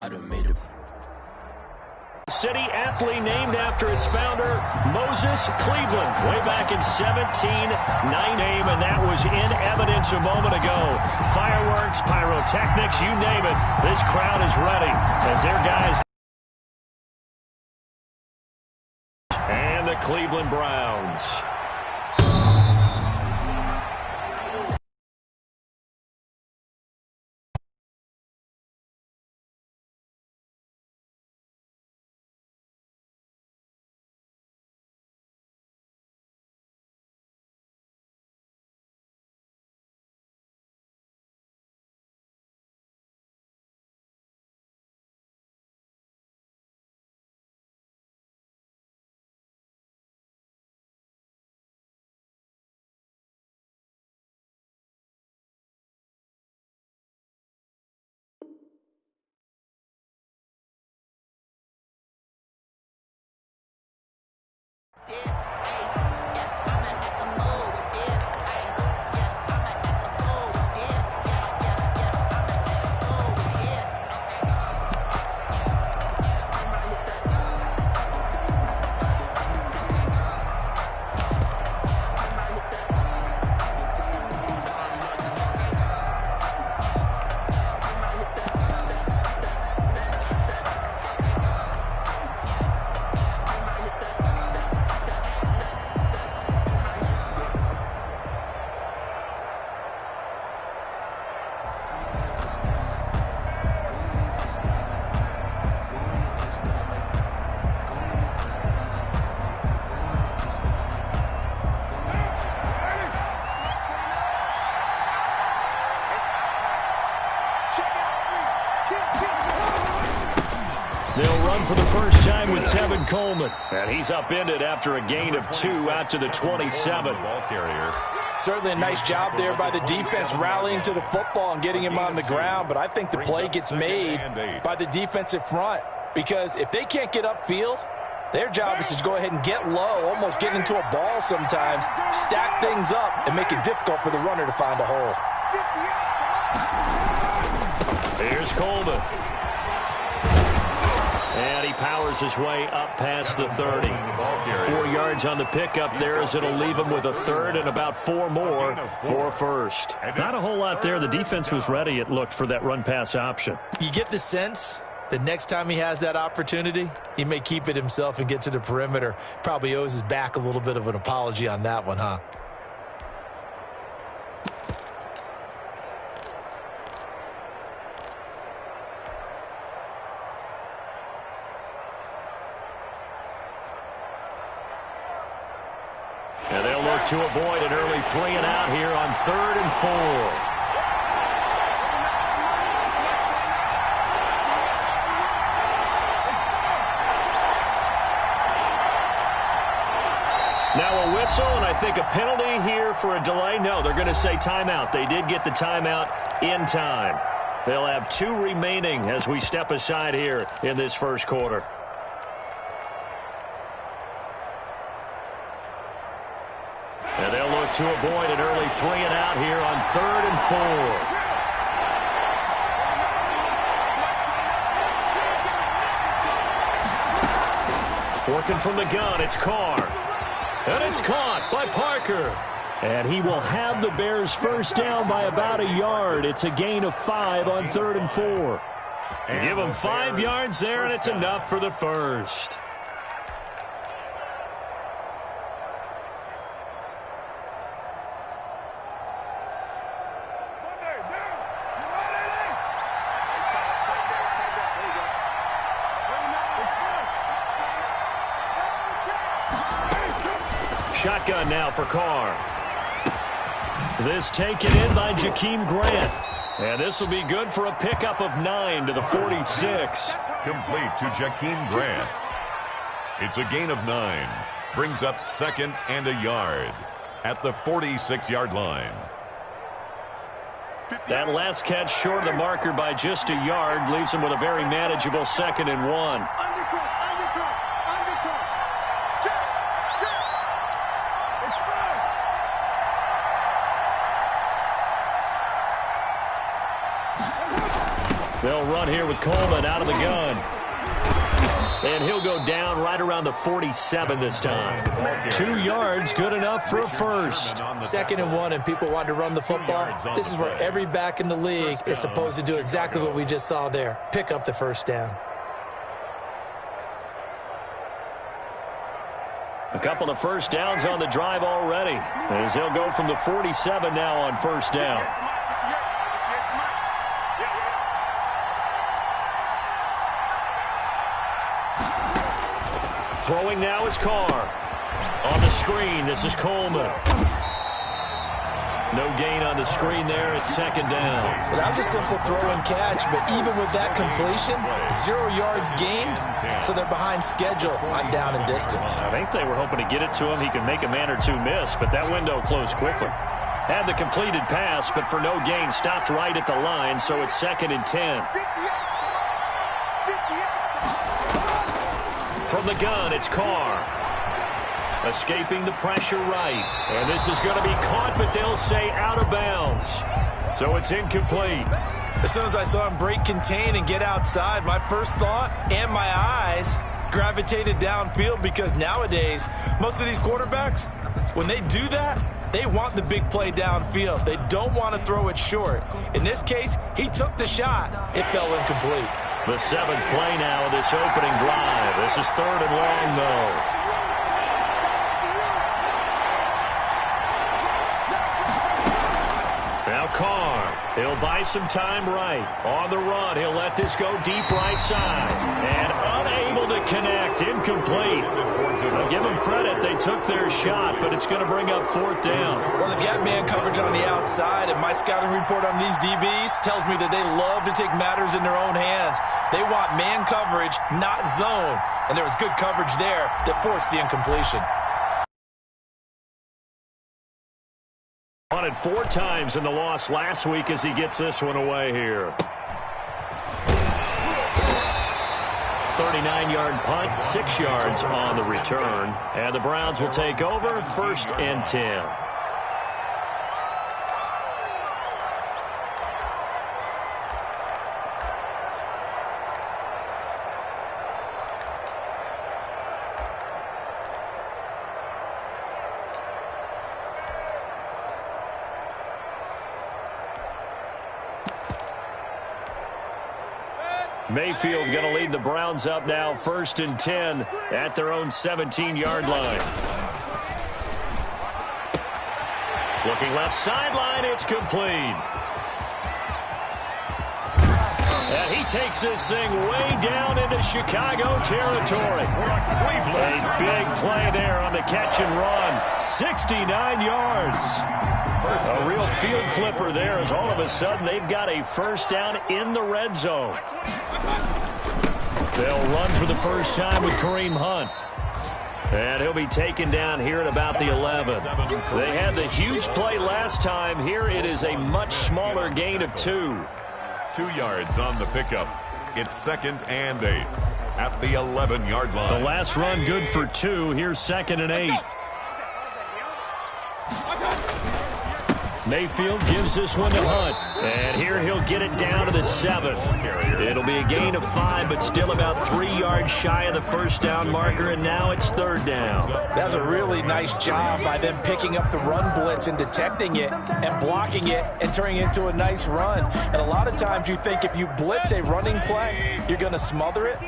City aptly named after its founder, Moses Cleveland, way back in 1790, and that was in evidence a moment ago. Fireworks, pyrotechnics, you name it. This crowd is ready as their guys. And the Cleveland Browns. They'll run for the first time with Tevin Coleman. And he's upended after a gain of 2 out to the 27. Ball carrier. Certainly a nice job there by the defense rallying to the football and getting him on the ground. But I think the play gets made by the defensive front. Because if they can't get upfield, their job is to go ahead and get low, almost get into a ball sometimes, stack things up, and make it difficult for the runner to find a hole. Here's Coleman. And he powers his way up past the 30. 4 yards on the pickup there as it'll leave him with a third and about 4 more for a first. Not a whole lot there. The defense was ready, it looked, for that run-pass option. You get the sense that next time he has that opportunity, he may keep it himself and get to the perimeter. Probably owes his back a little bit of an apology on that one, huh? And they'll look to avoid an early 3 and out here on 3rd and 4. Now a whistle, and I think a penalty here for a delay. No, they're going to say timeout. They did get the timeout in time. They'll have 2 remaining as we step aside here in this first quarter. And they'll look to avoid an early 3 and out here on 3rd and 4. Working from the gun, it's Carr. And it's caught by Parker. And he will have the Bears first down by about a yard. It's a gain of 5 on 3rd and 4. And give them 5 yards there, and it's enough for the first. Shotgun now for Carr. This taken in by Jakeem Grant. And this will be good for a pickup of 9 to the 46. Complete to Jakeem Grant. It's a gain of 9. Brings up 2nd and a yard at the 46-yard line. That last catch short of the marker by just a yard leaves him with a very manageable 2nd and 1. They'll run here with Coleman out of the gun. And he'll go down right around the 47 this time. 2 yards, good enough for a first. 2nd and 1, and people want to run the football. This is where every back in the league is supposed to do exactly what we just saw there. Pick up the first down. A couple of first downs on the drive already, as they'll go from the 47 now on first down. Throwing now is Carr. On the screen, this is Coleman. No gain on the screen there. It's 2nd down. Well, that was a simple throw and catch, but even with that completion, 0 yards gained, so they're behind schedule on down and distance. I think they were hoping to get it to him. He could make a man or two miss, but that window closed quickly. Had the completed pass, but for no gain, stopped right at the line, so it's 2nd and 10. From the gun, it's Carr. Escaping the pressure right. And this is going to be caught, but they'll say out of bounds. So it's incomplete. As soon as I saw him break contain and get outside, my first thought and my eyes gravitated downfield, because nowadays, most of these quarterbacks, when they do that, they want the big play downfield. They don't want to throw it short. In this case, he took the shot. It fell incomplete. The 7th play now of this opening drive. This is 3rd and long, though. Now Carr. He'll buy some time right. On the run, he'll let this go deep right side. And unable to connect. Incomplete. I'll give them credit. They took their shot, but it's going to bring up 4th down. Well, they've got man coverage on the outside, and my scouting report on these DBs tells me that they love to take matters in their own hands. They want man coverage, not zone. And there was good coverage there that forced the incompletion. Wanted 4 times in the loss last week as he gets this one away here. 39-yard punt, 6 yards on the return. And the Browns will take over, 1st and 10. Mayfield going to lead the Browns up now, 1st and 10 at their own 17-yard line. Looking left sideline, it's complete. And he takes this thing way down into Chicago territory. A big play there on the catch and run. 69 yards. A real field flipper there, as all of a sudden they've got a first down in the red zone. They'll run for the first time with Kareem Hunt. And he'll be taken down here at about the 11. They had the huge play last time. Here it is a much smaller gain of 2. 2 yards on the pickup. It's 2nd and 8 at the 11-yard line. The last run good for 2. Here's 2nd and 8. Mayfield gives this one to Hunt. And here he'll get it down to the 7. It'll be a gain of 5, but still about 3 yards shy of the first down marker, and now it's 3rd down. That was a really nice job by them picking up the run blitz and detecting it and blocking it and turning it into a nice run. And a lot of times you think if you blitz a running play, you're going to smother it.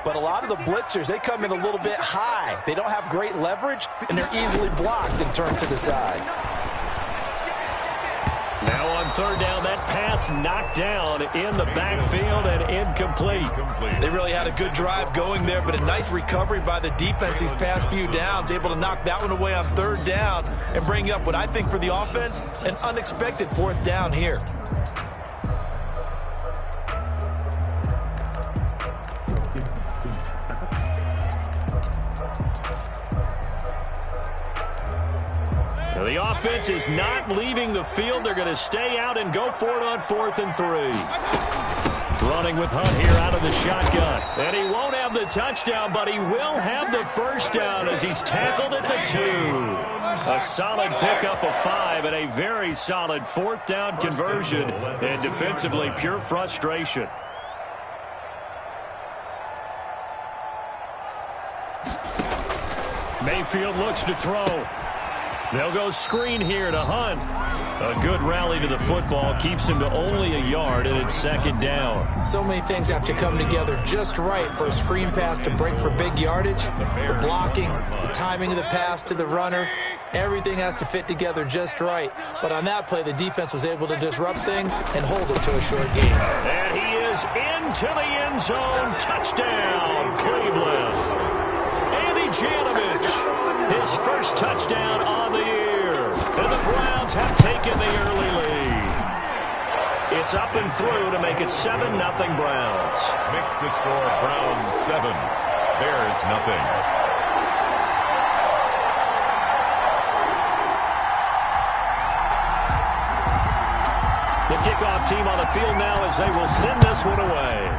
But a lot of the blitzers, they come in a little bit high. They don't have great leverage, and they're easily blocked and turned to the side. Now on 3rd down, that pass knocked down in the backfield and incomplete. They really had a good drive going there, but a nice recovery by the defense these past few downs, able to knock that one away on 3rd down and bring up what I think for the offense, an unexpected 4th down here. The offense is not leaving the field. They're going to stay out and go for it on 4th and 3. Running with Hunt here out of the shotgun. And he won't have the touchdown, but he will have the first down as he's tackled at the 2. A solid pickup of 5 and a very solid 4th down conversion. And defensively, pure frustration. Mayfield looks to throw. They'll go screen here to Hunt. A good rally to the football keeps him to only a yard, and it's second down. So many things have to come together just right for a screen pass to break for big yardage. The blocking, the timing of the pass to the runner, everything has to fit together just right. But on that play, the defense was able to disrupt things and hold it to a short game. And he is into the end zone. Touchdown, Cleveland. Andy Janovich, his first touchdown on the year. And the Browns have taken the early lead. It's up and through to make it 7-0 Browns. Makes the score Browns 7, Bears nothing. The kickoff team on the field now as they will send this one away.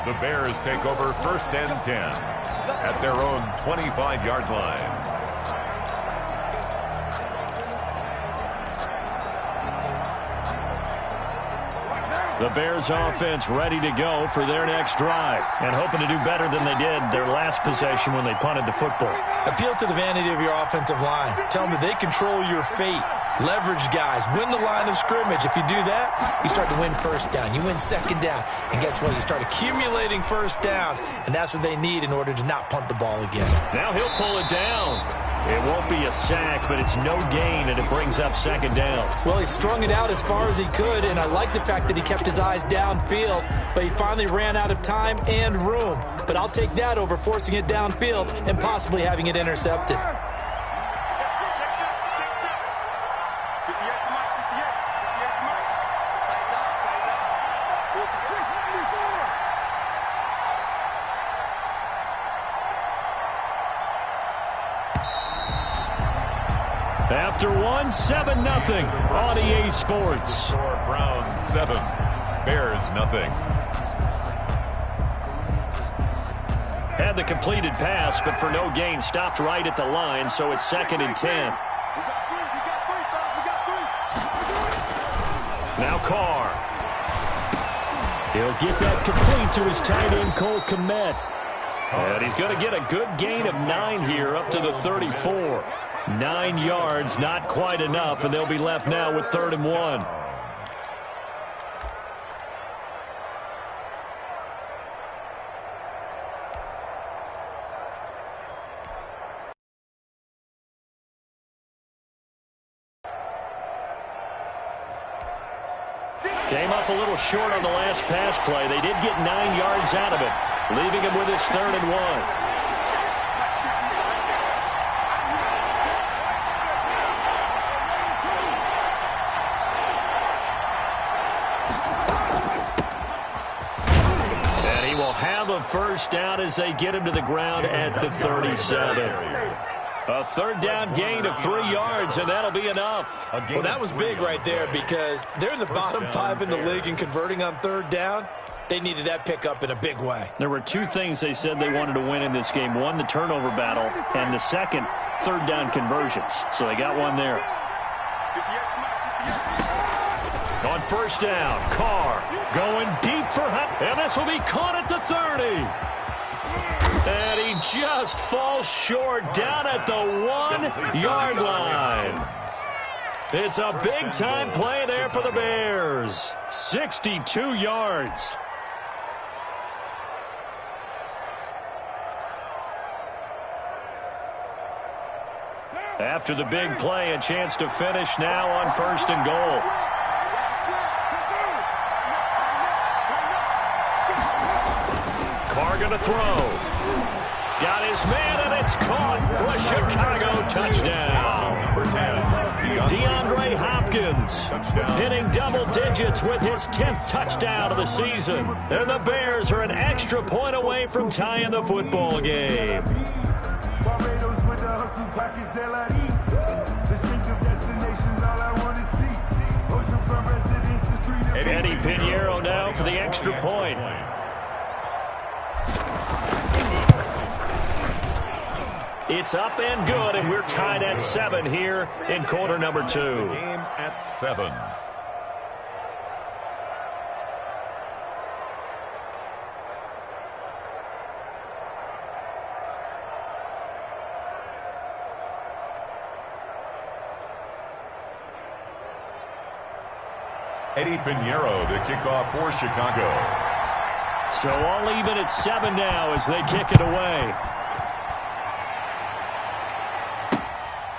The Bears take over 1st and 10 at their own 25-yard line. The Bears offense ready to go for their next drive and hoping to do better than they did their last possession when they punted the football. Appeal to the vanity of your offensive line. Tell them that they control your fate. Leverage guys. Win the line of scrimmage. If you do that, you start to win first down. You win second down. And guess what? You start accumulating first downs. And that's what they need in order to not punt the ball again. Now he'll pull it down. It won't be a sack, but it's no gain, and it brings up second down. Well, he strung it out as far as he could, and I like the fact that he kept his eyes downfield, but he finally ran out of time and room. But I'll take that over forcing it downfield and possibly having it intercepted. After one, 7-0 on EA Sports. Score Browns 7, Bears nothing. Had the completed pass, but for no gain, stopped right at the line, so it's 2nd and 10. Now Carr. He'll get that complete to his tight end, Cole Kmet. And he's going to get a good gain of 9 here up to the 34. 9 yards, not quite enough, and they'll be left now with 3rd and 1. Came up a little short on the last pass play. They did get 9 yards out of it, leaving him with his 3rd and 1. Have a first down as they get him to the ground at the 37. A 3rd down gain of 3 yards, and that'll be enough. Well, that was big right there because they're in the bottom 5 in the league and converting on 3rd down. They needed that pickup in a big way. There were 2 things they said they wanted to win in this game. One, the turnover battle, and the second, 3rd down conversions. So they got one there. On 1st down, Carr going deep for Hunt, and this will be caught at the 30. And he just falls short down at the 1-yard line. It's a big-time play there for the Bears. 62 yards. After the big play, a chance to finish now on 1st and goal. Carr going to throw. Got his man, and it's caught for a Chicago touchdown. DeAndre Hopkins hitting double digits with his 10th touchdown of the season. And the Bears are an extra point away from tying the football game. Eddie Pinheiro now for the extra point. It's up and good, and we're tied at 7 here in quarter number 2. Game at 7. Eddie Pinheiro to kick off for Chicago. So all even at 7 now as they kick it away.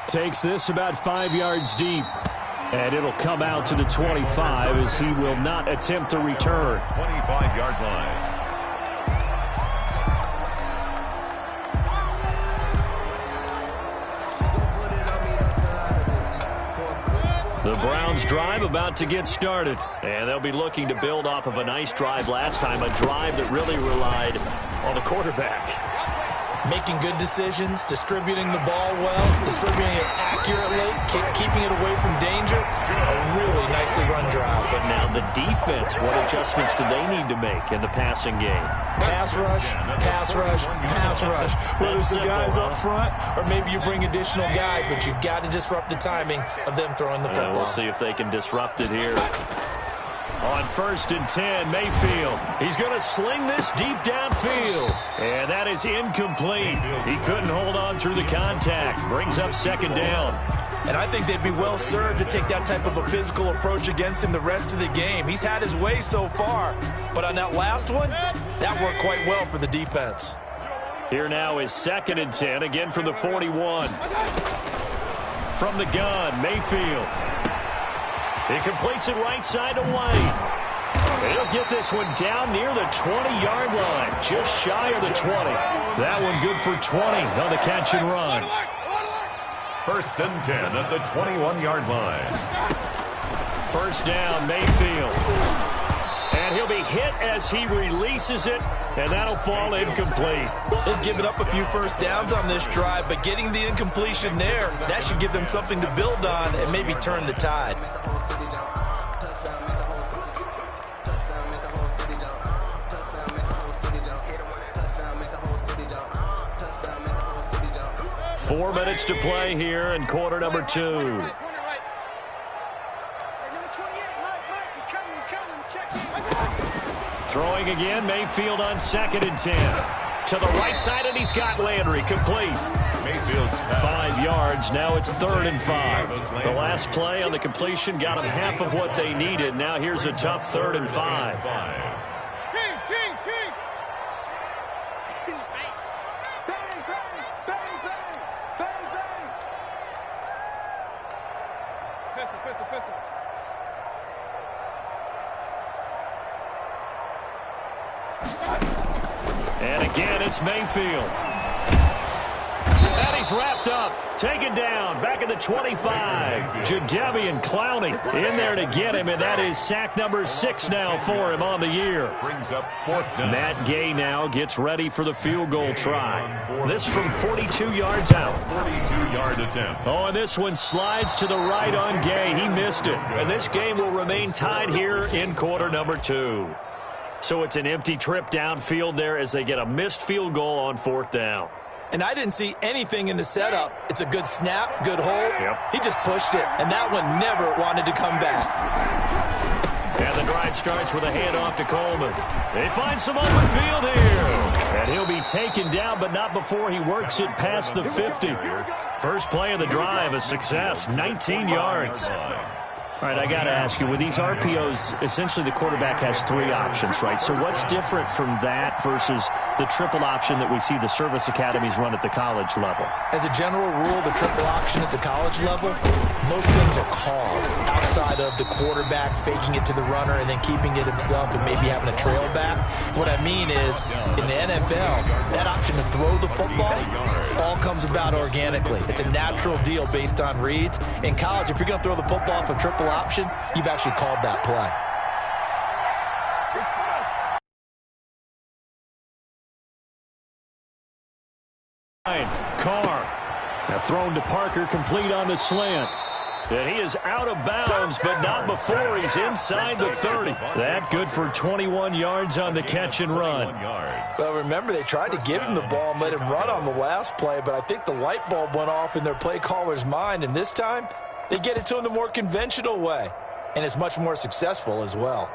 Takes this about 5 yards deep. And it'll come out to the 25 as he will not attempt a return. 25-yard line. The Browns drive about to get started. And they'll be looking to build off of a nice drive last time, a drive that really relied on the quarterback. Making good decisions, distributing the ball well, distributing it accurately, keeping it away from danger. A really nicely run drive. But now the defense, what adjustments do they need to make in the passing game? Pass rush, pass rush, pass rush. Whether it's the guys up front or maybe you bring additional guys, but you've got to disrupt the timing of them throwing the football. We'll see if they can disrupt it here. On 1st and 10, Mayfield. He's going to sling this deep downfield. And that is incomplete. He couldn't hold on through the contact. Brings up 2nd down. And I think they'd be well served to take that type of a physical approach against him the rest of the game. He's had his way so far. But on that last one, that worked quite well for the defense. Here now is 2nd and 10, again from the 41. From the gun, Mayfield. He completes it right side to White. He'll get this one down near the 20-yard line, just shy of the 20. That one good for 20 on the catch and run. 1st and 10 at the 21-yard line. 1st down, Mayfield. And he'll be hit as he releases it, and that'll fall incomplete. They've given up a few first downs on this drive, but getting the incompletion there, that should give them something to build on and maybe turn the tide. Four minutes to play here in quarter number 2. Throwing again, Mayfield on 2nd and 10. To the right side, and he's got Landry complete. Mayfield's 5 yards. Now it's 3rd and 5. The last play on the completion got them half of what they needed. Now here's a tough 3rd and 5. And again, it's Mayfield. And he's wrapped up, taken down, back at the 25. Jadeveon Clowney in there to get him, and that is sack number 6 now for him on the year. Brings up 4th down. Matt Gay now gets ready for the field goal try. This from 42 yards out. 42-yard attempt. Oh, and this one slides to the right on Gay. He missed it. And this game will remain tied here in quarter number 2. So it's an empty trip downfield there as they get a missed field goal on 4th down. And I didn't see anything in the setup. It's a good snap, good hold. Yep. He just pushed it, and that one never wanted to come back. And the drive starts with a handoff to Coleman. They find some open field here. And he'll be taken down, but not before he works it past the 50. First play of the drive, a success, 19 yards. All right, I got to ask you, with these RPOs, essentially the quarterback has 3 options, right? So what's different from that versus the triple option that we see the service academies run at the college level? As a general rule, the triple option at the college level, most things are called outside of the quarterback faking it to the runner and then keeping it himself and maybe having a trail back. What I mean is, in the NFL, that option to throw the football all comes about organically. It's a natural deal based on reads. In college, if you're going to throw the football for triple option, you've actually called that play. Carr. Now thrown to Parker, complete on the slant. And he is out of bounds, but not before he's inside the 30. That good for 21 yards on the catch and run. Well, remember, they tried to give him the ball and let him run on the last play, but I think the light bulb went off in their play caller's mind, and this time they get it to him the more conventional way, and it's much more successful as well.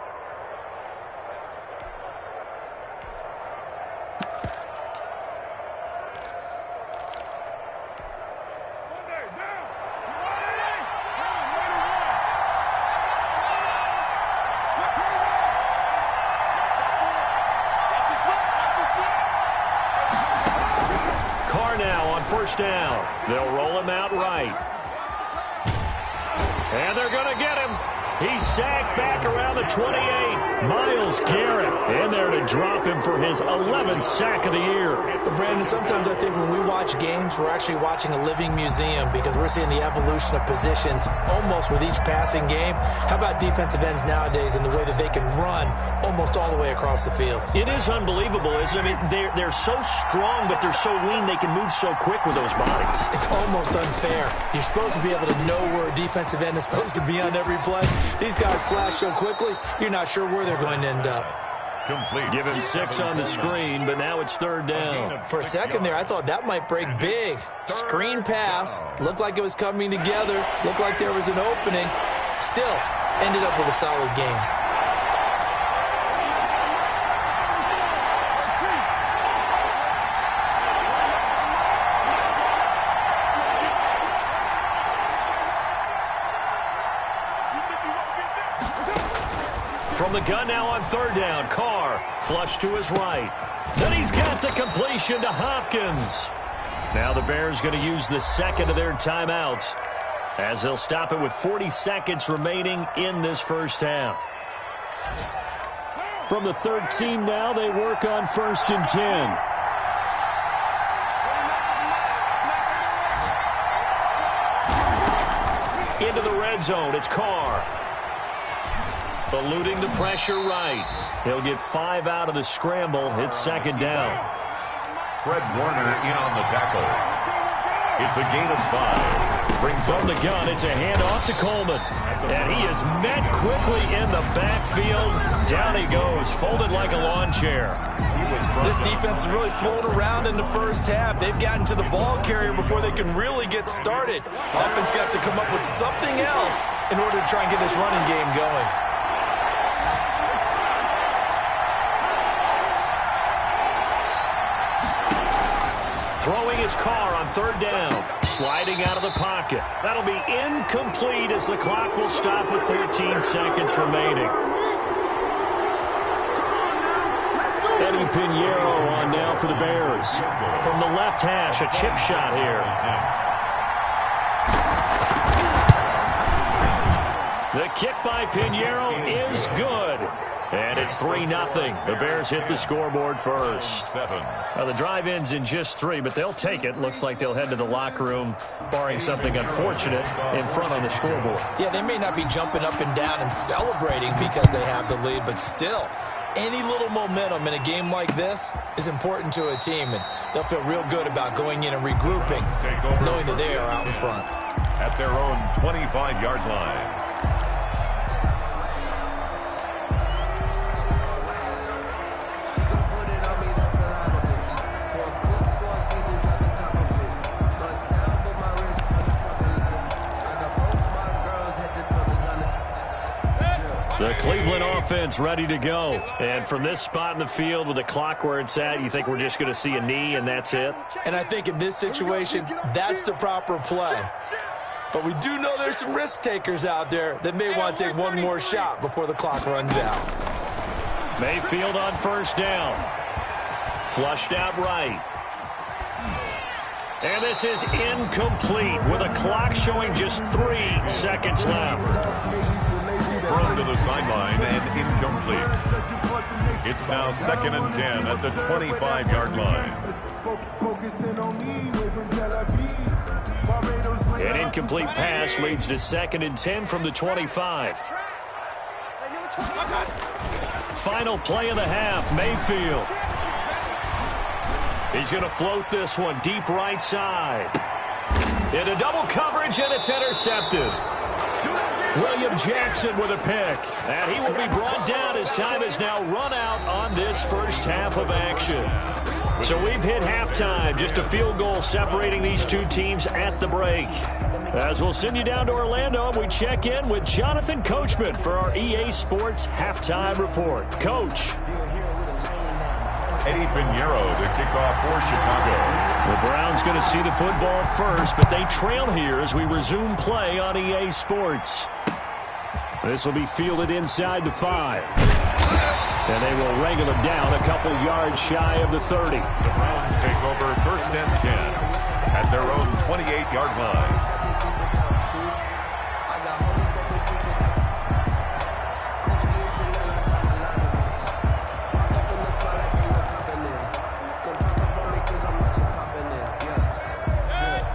They'll roll him out right. And they're going to get him. He's sacked back around the 28. Myles Garrett in there to drop him for his 11th sack of the year. But Brandon, sometimes I think when we watch games, we're actually watching a living museum because we're seeing the evolution of positions almost with each passing game. How about defensive ends nowadays and the way that they can run almost all the way across the field? It is unbelievable, isn't it? I mean, they're so strong, but they're so lean they can move so quick with those bodies. It's almost unfair. You're supposed to be able to know where a defensive end is supposed to be on every play. These guys flash so quickly, you're not sure where they're going to end up. Complete. Give him 6 on the screen, but now it's 3rd down. For a second there, I thought that might break big. Screen pass. Looked like it was coming together. Looked like there was an opening. Still, ended up with a solid game. From the gun now on 3rd down, Carr flush to his right. Then he's got the completion to Hopkins. Now the Bears going to use the 2nd of their timeouts as they'll stop it with 40 seconds remaining in this first half. From the 3rd team now, they work on 1st and 10. Into the red zone, it's Carr. Eluding the pressure right. He'll get 5 out of the scramble. It's 2nd down. Fred Warner in on the tackle. It's a gain of 5. Brings from the gun. It's a handoff to Coleman. And he is met quickly in the backfield. Down he goes, folded like a lawn chair. This defense is really flown around in the first half. They've gotten to the ball carrier before they can really get started. Offense got to come up with something else in order to try and get this running game going. Throwing his Carr on 3rd down. Sliding out of the pocket. That'll be incomplete as the clock will stop with 13 seconds remaining. Eddie Pinheiro on now for the Bears. From the left hash, a chip shot here. The kick by Pinheiro is good. And it's 3-0. The Bears hit the scoreboard first. The drive ends in just 3, but they'll take it. Looks like they'll head to the locker room, barring something unfortunate, in front on the scoreboard. Yeah, they may not be jumping up and down and celebrating because they have the lead, but still, any little momentum in a game like this is important to a team, and they'll feel real good about going in and regrouping, knowing that they are out in front. At their own 25-yard line. The Cleveland offense ready to go. And from this spot in the field with the clock where it's at, you think we're just going to see a knee and that's it? And I think in this situation, that's the proper play. But we do know there's some risk takers out there that may want to take one more shot before the clock runs out. Mayfield on 1st down. Flushed out right. And this is incomplete with a clock showing just 3 seconds left. Thrown to the sideline and incomplete. It's now 2nd and 10 at the 25-yard line. An incomplete pass leads to 2nd and 10 from the 25. Final play of the half, Mayfield. He's going to float this one deep right side. Into double coverage, and it's intercepted. William Jackson with a pick. And he will be brought down as time has now run out on this first half of action. So we've hit halftime. Just a field goal separating these two teams at the break. As we'll send you down to Orlando, we check in with Jonathan Coachman for our EA Sports Halftime Report. Coach. Eddie Pinheiro to kick off for Chicago. The Browns going to see the football first, but they trail here as we resume play on EA Sports. This will be fielded inside the 5. And they will wrangle it down a couple yards shy of the 30. The Browns take over 1st and 10 at their own 28-yard line.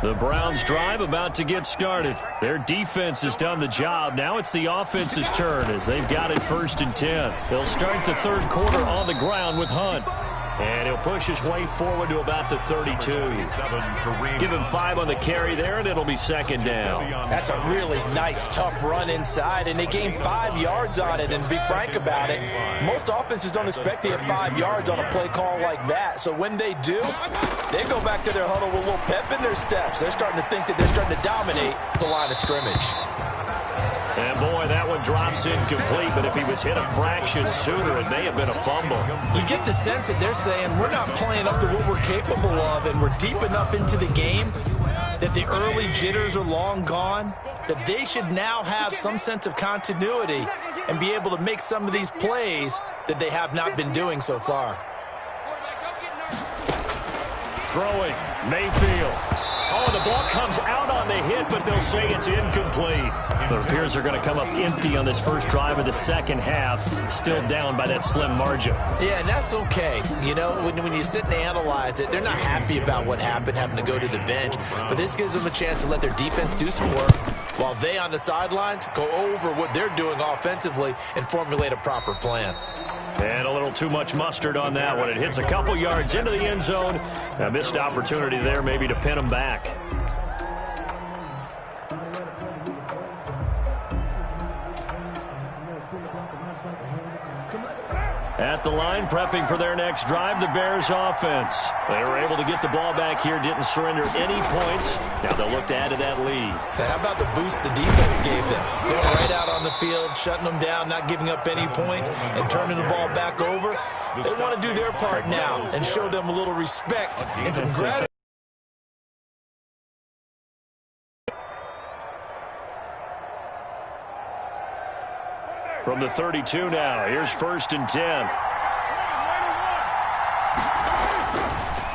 The Browns drive about to get started. Their defense has done the job. Now it's the offense's turn as they've got it 1st and 10. They'll start the third quarter on the ground with Hunt. And he'll push his way forward to about the 32. Give him 5 on the carry there, and it'll be 2nd down. That's a really nice, tough run inside, and they gained 5 yards on it. And to be frank about it, most offenses don't expect to get 5 yards on a play call like that. So when they do, they go back to their huddle with a little pep in their steps. They're starting to think that they're starting to dominate the line of scrimmage. And, boy, that one drops incomplete, but if he was hit a fraction sooner, it may have been a fumble. You get the sense that they're saying we're not playing up to what we're capable of, and we're deep enough into the game that the early jitters are long gone, that they should now have some sense of continuity and be able to make some of these plays that they have not been doing so far. Throwing, Mayfield. Oh, the ball comes out on the hit, but they'll say it's incomplete. It appears they're going to come up empty on this first drive of the second half, still down by that slim margin. Yeah, and that's okay. You know, when you sit and analyze it, they're not happy about what happened, having to go to the bench. But this gives them a chance to let their defense do some work while they on the sidelines go over what they're doing offensively and formulate a proper plan. And a little too much mustard on that one. It hits a couple yards into the end zone. A missed opportunity there maybe to pin them back. At the line, prepping for their next drive, the Bears offense. They were able to get the ball back here, didn't surrender any points. Now they'll look to add to that lead. How about the boost the defense gave them? Going right out on the field, shutting them down, not giving up any points, and turning the ball back over. They want to do their part now and show them a little respect and some gratitude. From the 32 now, here's 1st and 10.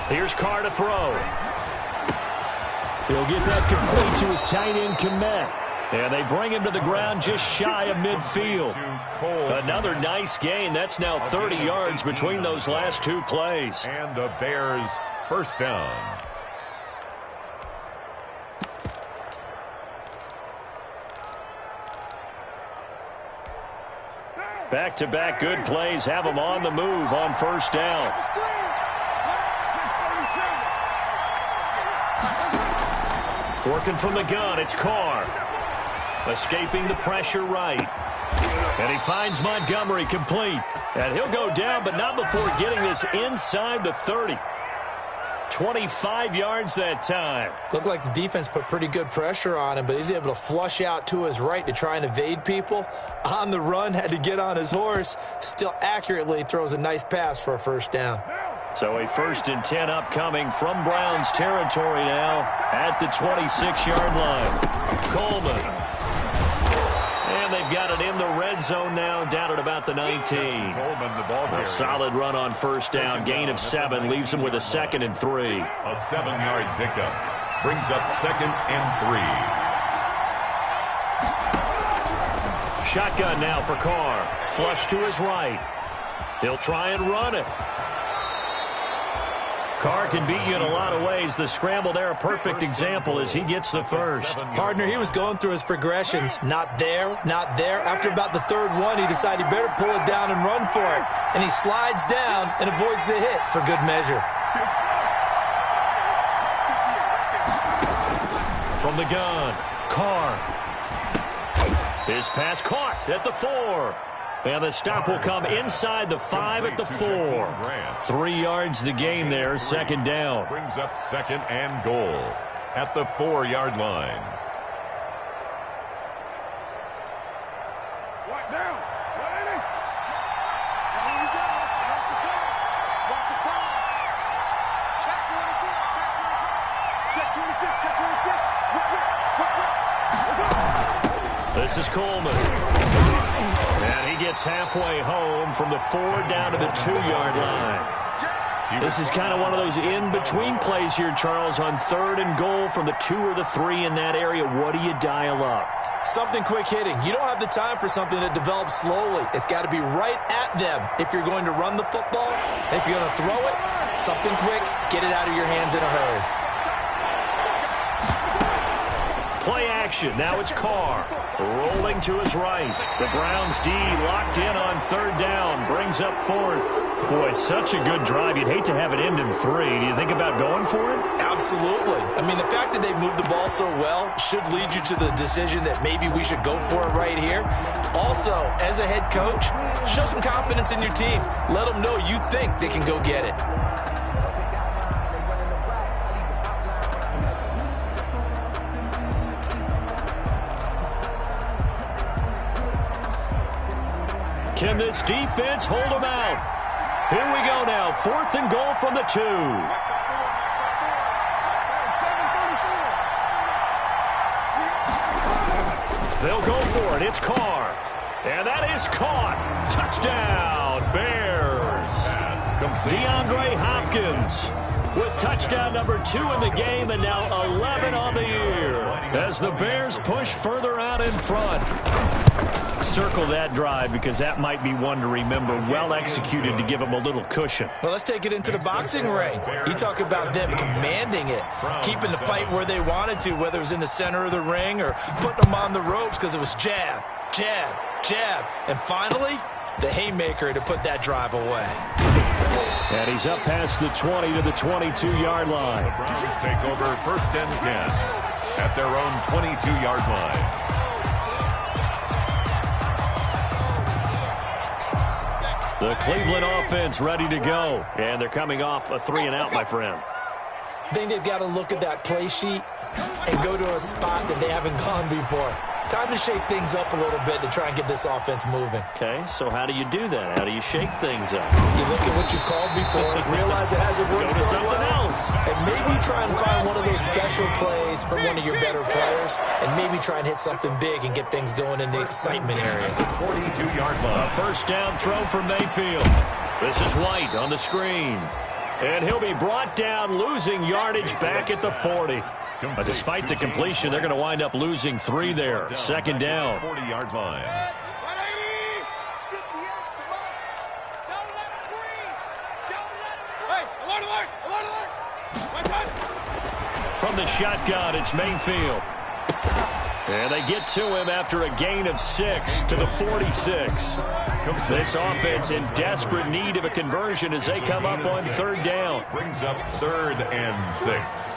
Here's Carr to throw. He'll get that complete to his tight end Kmet. And they bring him to the ground just shy of midfield. Another nice gain. That's now 30 yards between those last 2 plays. And the Bears first down. Back-to-back good plays have them on the move on 1st down. Working from the gun, it's Carr. Escaping the pressure right. And he finds Montgomery complete. And he'll go down, but not before getting this inside the 30. 25 yards that time. Looked like the defense put pretty good pressure on him, but he's able to flush out to his right to try and evade people. On the run, had to get on his horse. Still accurately throws a nice pass for a 1st down. So a 1st and 10 upcoming from Browns territory now at the 26-yard line. Coleman. And they've got it in the red zone now, down at about the 19. A solid run on 1st down, gain of 7, leaves them with a 2nd and 3. A 7-yard pickup brings up 2nd and 3. Shotgun now for Carr. Flush to his right. He'll try and run it. Carr can beat you in a lot of ways. The scramble there, a perfect example as he gets the first. Partner, he was going through his progressions. Not there, not there. After about the 3rd one, he decided he better pull it down and run for it. And he slides down and avoids the hit for good measure. From the gun, Carr. His pass caught at the 4. And the stop will come inside the 5 at the 4. 3 yards the gain there, 2nd down. Brings up 2nd and goal at the 4-yard line. This is Coleman. And he gets halfway home from the 4 down to the 2-yard line. This is kind of one of those in-between plays here, Charles, on 3rd and goal from the 2 or the 3 in that area. What do you dial up? Something quick hitting. You don't have the time for something that develops slowly. It's got to be right at them if you're going to run the football. And if you're going to throw it, something quick, get it out of your hands in a hurry. Play action. Now it's Carr. Rolling to his right. The Browns D locked in on 3rd down. Brings up 4th. Boy, such a good drive. You'd hate to have it end in 3. Do you think about going for it? Absolutely. I mean, the fact that they moved the ball so well should lead you to the decision that maybe we should go for it right here. Also, as a head coach, show some confidence in your team. Let them know you think they can go get it. Can this defense hold them out? Here we go now. 4th and goal from the 2. They'll go for it. It's Carr. And that is caught. Touchdown, Bears. DeAndre Hopkins with touchdown number 2 in the game and now 11 on the year as the Bears push further out in front. Circle that drive because that might be one to remember. Well executed to give them a little cushion. Well, let's take it into the boxing ring. You talk about them commanding it, keeping the fight where they wanted to, whether it was in the center of the ring or putting them on the ropes because it was jab, jab, jab. And finally, the haymaker to put that drive away. And he's up past the 20 to the 22-yard line. The Browns take over 1st and 10 at their own 22-yard line. The Cleveland offense ready to go. And they're coming off a 3-and-out, my friend. I think they've got to look at that play sheet and go to a spot that they haven't gone before. Time to shake things up a little bit to try and get this offense moving. Okay, so how do you do that? How do you shake things up? You look at what you've called before, realize it hasn't worked so something well, else. and maybe try and find one of those special plays from one of your better players, and maybe try and hit something big and get things going in the excitement area. 42-yard line. A 1st down throw from Mayfield. This is White on the screen. And he'll be brought down, losing yardage back at the 40. But despite the completion, they're going to wind up losing 3 there. 2nd down. 40-yard line. From the shotgun, it's Mayfield. And they get to him after a gain of 6 to the 46. This offense in desperate need of a conversion as they come up on 3rd down. Brings up 3rd and 6.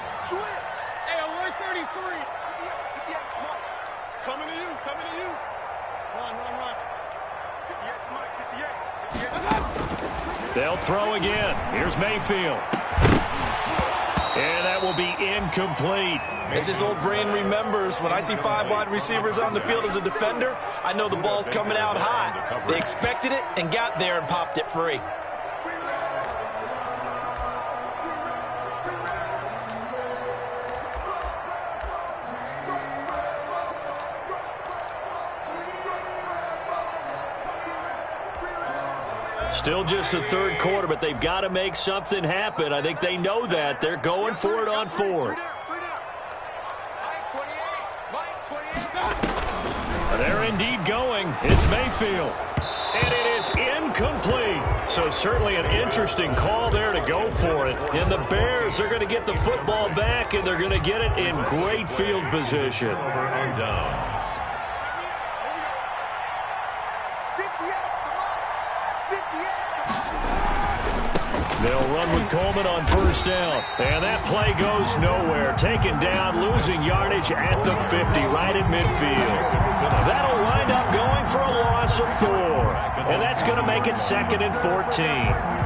They'll throw again. Here's Mayfield. And that will be incomplete. As this old brain remembers, when I see 5 wide receivers on the field as a defender, I know the ball's coming out high. They expected it and got there and popped it free. Still just the 3rd quarter, but they've got to make something happen. I think they know that. They're going for it on 4th. They're indeed going. It's Mayfield. And it is incomplete. So certainly an interesting call there to go for it. And the Bears are going to get the football back, and they're going to get it in great field position. They'll run with Coleman on 1st down. And that play goes nowhere. Taken down, losing yardage at the 50, right at midfield. That'll wind up going for a loss of 4. And that's going to make it 2nd and 14.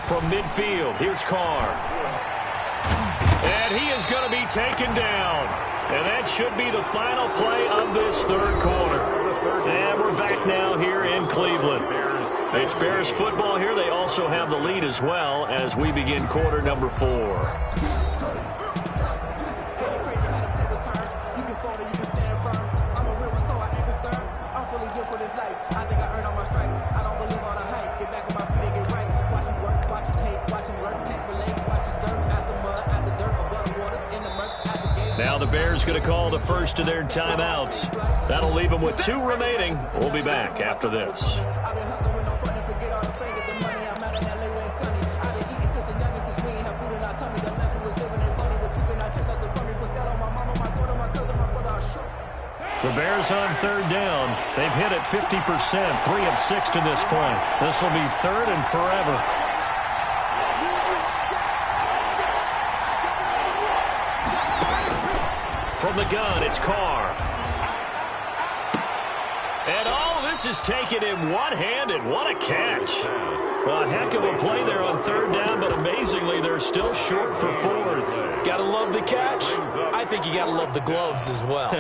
From midfield, here's Carr. And he is going to be taken down. And that should be the final play of this third quarter. And we're back now here in Cleveland. It's Bears football here. They also have the lead as well as we begin quarter number 4. Now the Bears going to call the first of their timeouts. That'll leave them with 2 remaining. We'll be back after this. The Bears on third down. They've hit it 50%, 3 of 6 to this point. This will be third and forever. From the gun, it's Carr. And all this is taken in one-handed. What a catch. A heck of a play there on third down, but amazingly, they're still short for fourth. Gotta love the catch. I think you gotta love the gloves as well.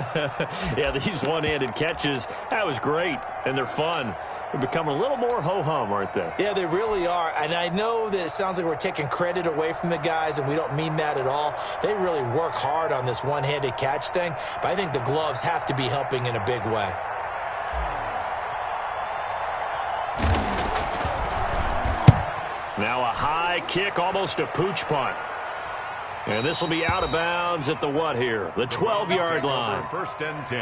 Yeah, these one-handed catches, that was great, and they're fun. They're becoming a little more ho-hum, aren't they? Yeah, they really are. And I know that it sounds like we're taking credit away from the guys, and we don't mean that at all. They really work hard on this one-handed catch thing, but I think the gloves have to be helping in a big way. Now a high kick, almost a pooch punt. And this will be out of bounds at the what here? The 12-yard line. First and 10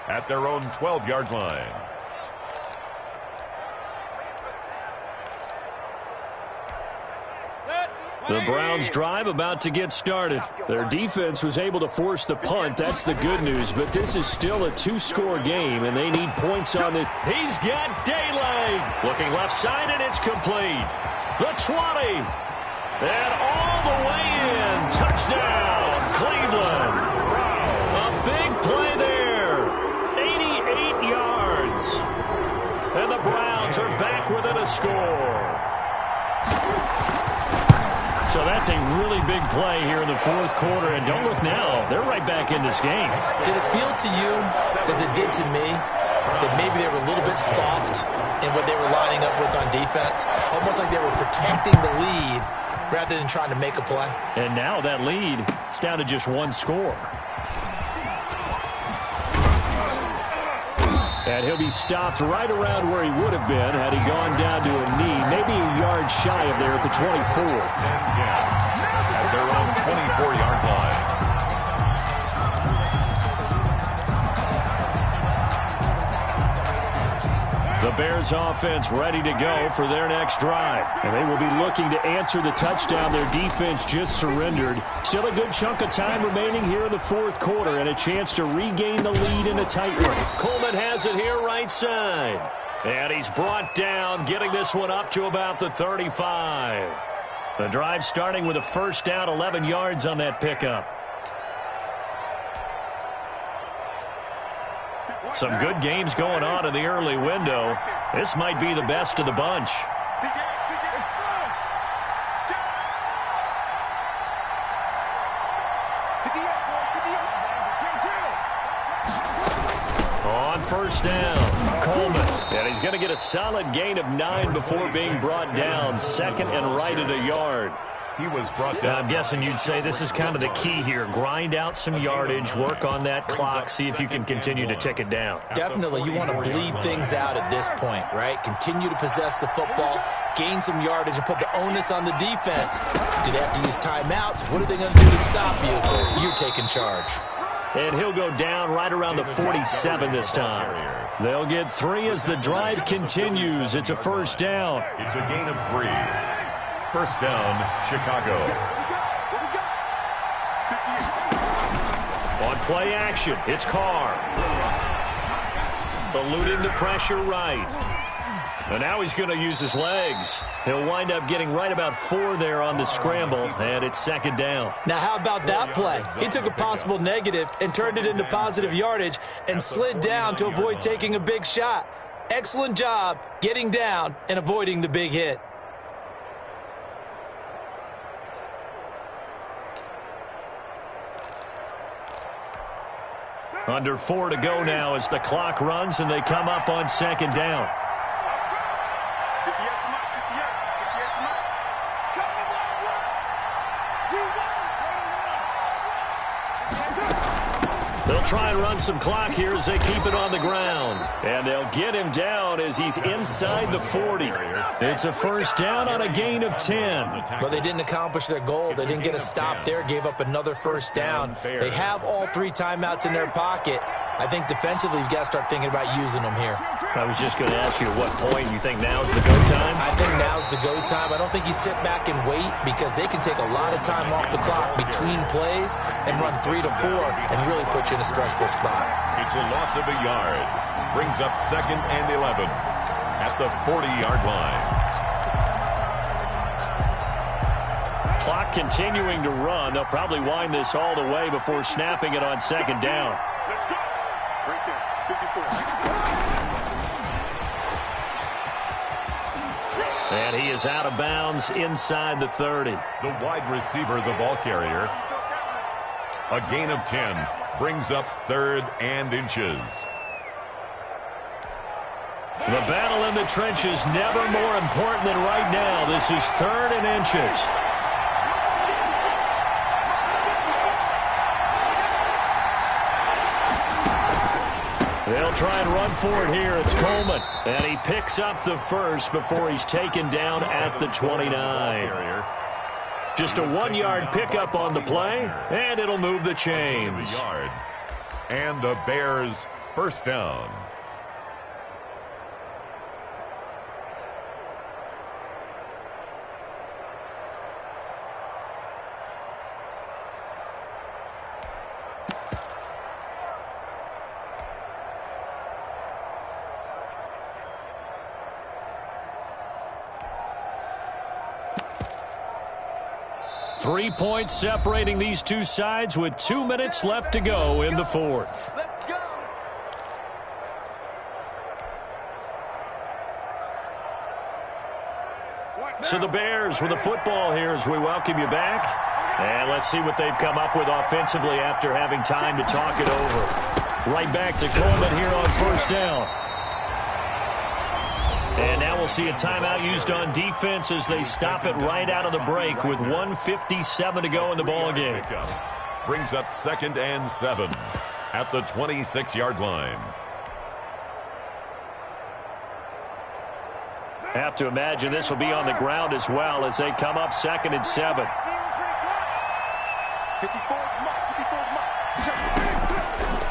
at their own 12-yard line. The Browns drive about to get started. Their defense was able to force the punt. That's the good news. But this is still a 2-score game, and they need points on this. He's got daylight. Looking left side, and it's complete. The 20. And all the way in. Touchdown, Cleveland. A big play there. 88 yards. And the Browns are back within a score. So that's a really big play here in the fourth quarter. And don't look now. They're right back in this game. Did it feel to you, as it did to me, that maybe they were a little bit soft in what they were lining up with on defense? Almost like they were protecting the lead rather than trying to make a play. And now that lead is down to just 1 score. And he'll be stopped right around where he would have been had he gone down to a knee, maybe a yard shy of there at the 24. At their own 24-yard line. The Bears offense ready to go for their next drive. And they will be looking to answer the touchdown their defense just surrendered. Still a good chunk of time remaining here in the fourth quarter and a chance to regain the lead in a tight one. Coleman has it here right side. And he's brought down, getting this one up to about the 35. The drive starting with a first down, 11 yards on that pickup. Some good games going on in the early window. This might be the best of the bunch. On first down, Coleman. And he's going to get a solid gain of 9 before being brought down. Second and right at a yard. He was brought down. I'm guessing you'd say this is kind of the key here. Grind out some yardage, work on that clock, see if you can continue to tick it down. Definitely. You want to bleed things out at this point, right? Continue to possess the football, gain some yardage, and put the onus on the defense. Do they have to use timeouts? What are they going to do to stop you? You're taking charge. And he'll go down right around the 47 this time. They'll get 3 as the drive continues. It's a first down. It's a gain of 3. First down, Chicago. On play action, it's Carr. Eluding the pressure right. And now he's going to use his legs. He'll wind up getting right about 4 there on the scramble, and it's second down. Now, how about that play? He took a possible negative and turned it into positive yardage and slid down to avoid taking a big shot. Excellent job getting down and avoiding the big hit. Under 4 to go now as the clock runs and they come up on second down. They'll try and run some clock here as they keep it on the ground. And they'll get him down as he's inside the 40. It's a first down on a gain of 10. But they didn't accomplish their goal. They didn't get a stop there, gave up another first down. They have all 3 timeouts in their pocket. I think defensively you've got to start thinking about using them here. I was just going to ask you at what point you think now's the go time? I think now's the go time. I don't think you sit back and wait because they can take a lot of time off the clock between plays and run 3 to 4 and really put you in a stressful spot. It's a loss of a yard. Brings up second and 11 at the 40-yard line. Clock continuing to run. They'll probably wind this all the way before snapping it on second down. Right there, 54. And he is out of bounds inside the 30. The wide receiver, the ball carrier. A gain of 10 brings up third and inches. The battle in the trenches never more important than right now. This is third and inches. They'll try and run for it here. It's Coleman. And he picks up the first before he's taken down at the 29. Just a 1-yard pickup on the play, and it'll move the chains. And the Bears first down. Three points separating these two sides with 2 minutes left to go in the fourth. Let's go. So the Bears with the football here as we welcome you back. And let's see what they've come up with offensively after having time to talk it over. Right back to Coleman here on first down. And now we'll see a timeout used on defense as they stop it right out of the break with 1:57 to go in the ballgame. Brings up second and 7 at the 26-yard line. Have to imagine this will be on the ground as well as they come up second and 7. 54's mark.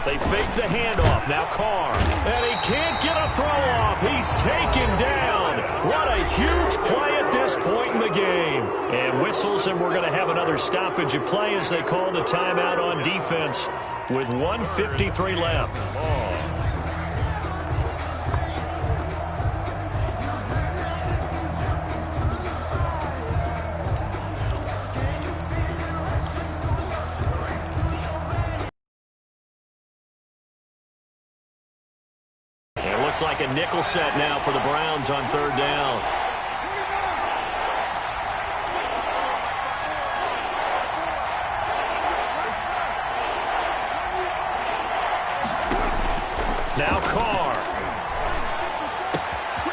They fake the handoff. Now Carr. And he can't get a throw off. He's taken down. What a huge play at this point in the game. And whistles, and we're going to have another stoppage of play as they call the timeout on defense with 1:53 left. Looks like a nickel set now for the Browns on third down. Now Carr.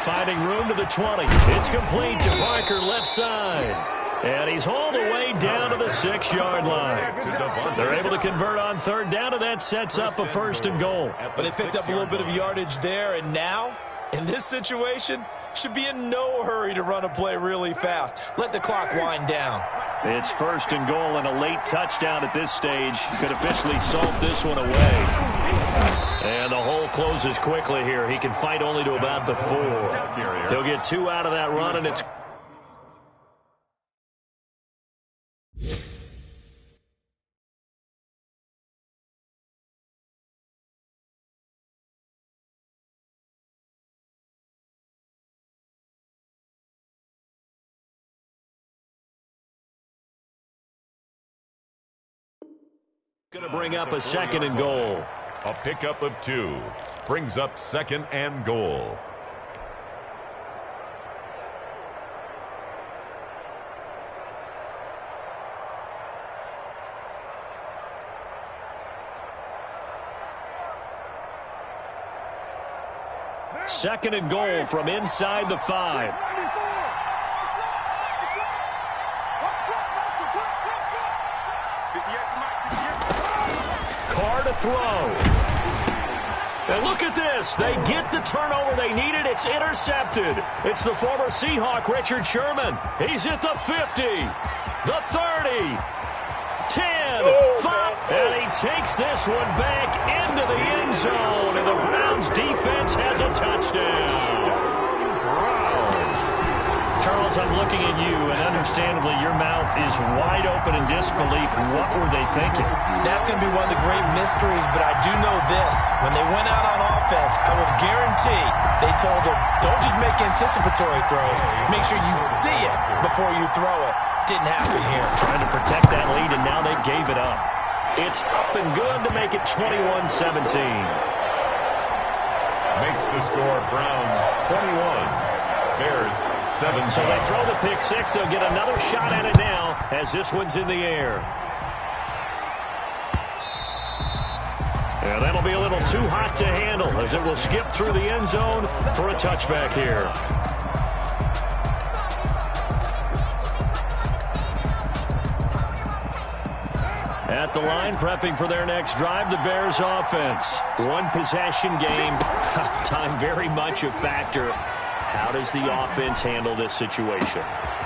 Finding room to the 20. It's complete to Parker left side. And he's hauled away down to the 6-yard line. They're able to convert on third down, and that sets up a first and goal. But they picked up a little bit of yardage there, and now, in this situation, should be in no hurry to run a play really fast. Let the clock wind down. It's first and goal and a late touchdown at this stage. Could officially salt this one away. And the hole closes quickly here. He can fight only to about the 4. He'll get 2 out of that run, and it's going to bring up a second and goal. A pickup of 2 brings up second and goal. Second and goal from inside the 5. Carr to throw. And look at this. They get the turnover they needed. It's intercepted. It's the former Seahawk, Richard Sherman. He's at the 50, the 30, 10, 5. And he takes this one back into the end zone. And the Browns defense has a touchdown. Charles, I'm looking at you, and understandably, your mouth is wide open in disbelief. What were they thinking? That's going to be one of the great mysteries, but I do know this. When they went out on offense, I will guarantee they told them, don't just make anticipatory throws. Make sure you see it before you throw it. Didn't happen here. Trying to protect that lead, and now they gave it up. It's up and good to make it 21-17. Makes the score Browns 21. Bears 7. So they throw the pick six. They'll get another shot at it now as this one's in the air. And that'll be a little too hot to handle as it will skip through the end zone for a touchback here. At the line, prepping for their next drive, the Bears offense. One possession game. Time very much a factor. How does the offense handle this situation?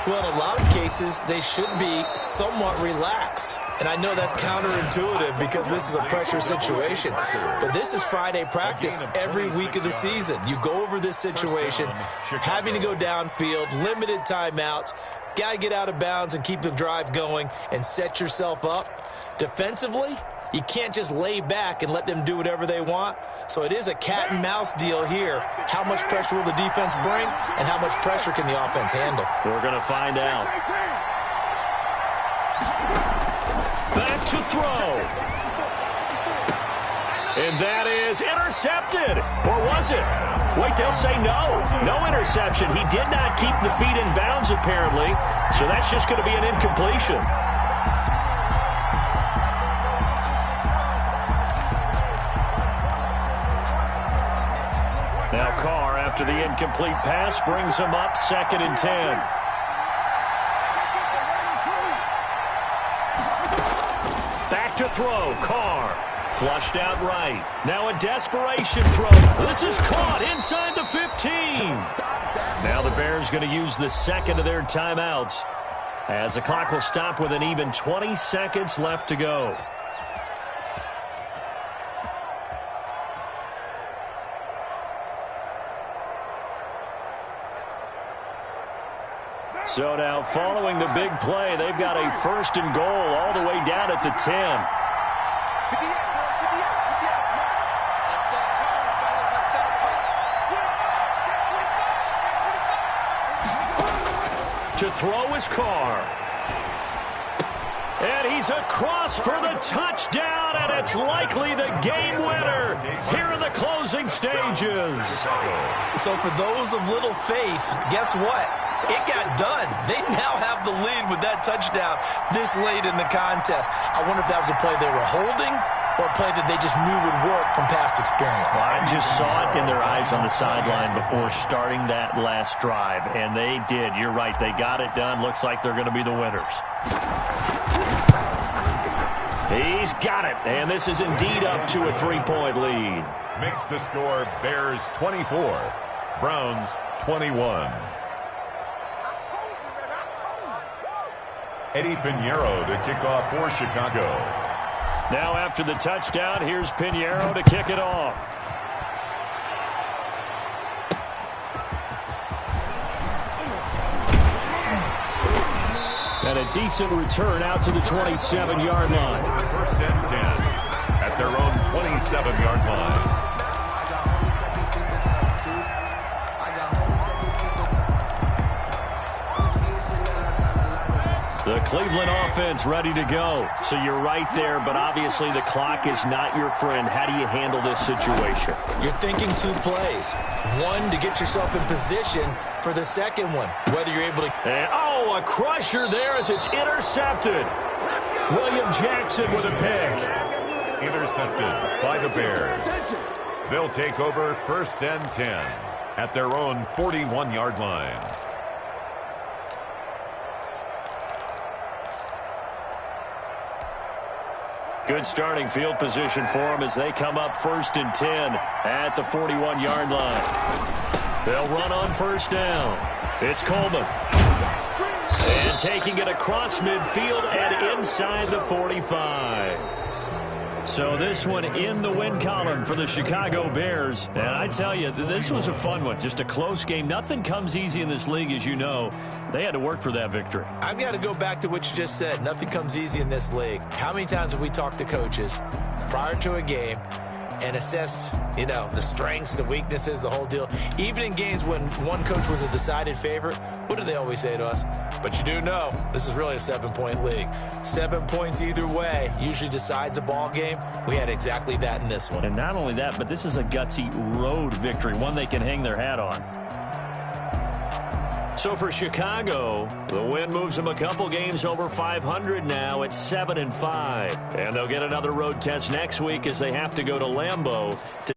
Well, in a lot of cases, they should be somewhat relaxed. And I know that's counterintuitive because this is a pressure situation. But this is Friday practice every week of the season. You go over this situation, having to go downfield, limited timeouts, got to get out of bounds and keep the drive going and set yourself up. Defensively, you can't just lay back and let them do whatever they want. So it is a cat and mouse deal here. How much pressure will the defense bring, and how much pressure can the offense handle? We're going to find out. Back to throw. And that is intercepted. Or was it? Wait, they'll say no. No interception. He did not keep the feet in bounds, apparently. So that's just going to be an incompletion. Now Carr, after the incomplete pass, brings him up 2nd and 10. Back to throw. Carr flushed out right. Now a desperation throw. This is caught inside the 15. Now the Bears going to use the second of their timeouts as the clock will stop with an even 20 seconds left to go. So now, following the big play, they've got a 1st and goal all the way down at the 10. To throw is Carr. And he's across for the touchdown, and it's likely the game winner here in the closing stages. So for those of little faith, guess what? It got done. They now have the lead with that touchdown this late in the contest. I wonder if that was a play they were holding or a play that they just knew would work from past experience. Well, I just saw it in their eyes on the sideline before starting that last drive, and they did. You're right. They got it done. Looks like they're going to be the winners. He's got it, and this is indeed up to a 3-point lead. Makes the score Bears 24, Browns 21. Eddie Pinheiro to kick off for Chicago. Now after the touchdown, here's Pinheiro to kick it off. And a decent return out to the 27-yard line. 1st and 10 at their own 27-yard line. The Cleveland offense ready to go. So you're right there, but obviously the clock is not your friend. How do you handle this situation? You're thinking 2 plays. One, to get yourself in position for the second one, whether you're able to... And, oh, a crusher there as it's intercepted. William Jackson with a pick. Intercepted by the Bears. They'll take over 1st and 10. at their own 41-yard line. Good starting field position for them as they come up 1st and 10 at the 41-yard line. They'll run on 1st down. It's Coleman. And taking it across midfield and inside the 45. So this one in the win column for the Chicago Bears. And I tell you, this was a fun one. Just a close game. Nothing comes easy in this league, as you know. They had to work for that victory. I've got to go back to what you just said. Nothing comes easy in this league. How many times have we talked to coaches prior to a game and assessed, the strengths, the weaknesses, the whole deal? Even in games when one coach was a decided favorite, what do they always say to us? But you do know this is really a 7-point league. 7 points either way usually decides a ball game. We had exactly that in this one. And not only that, but this is a gutsy road victory, one they can hang their hat on. So for Chicago, the win moves them a couple games over 500 now at 7-5. And they'll get another road test next week as they have to go to Lambeau to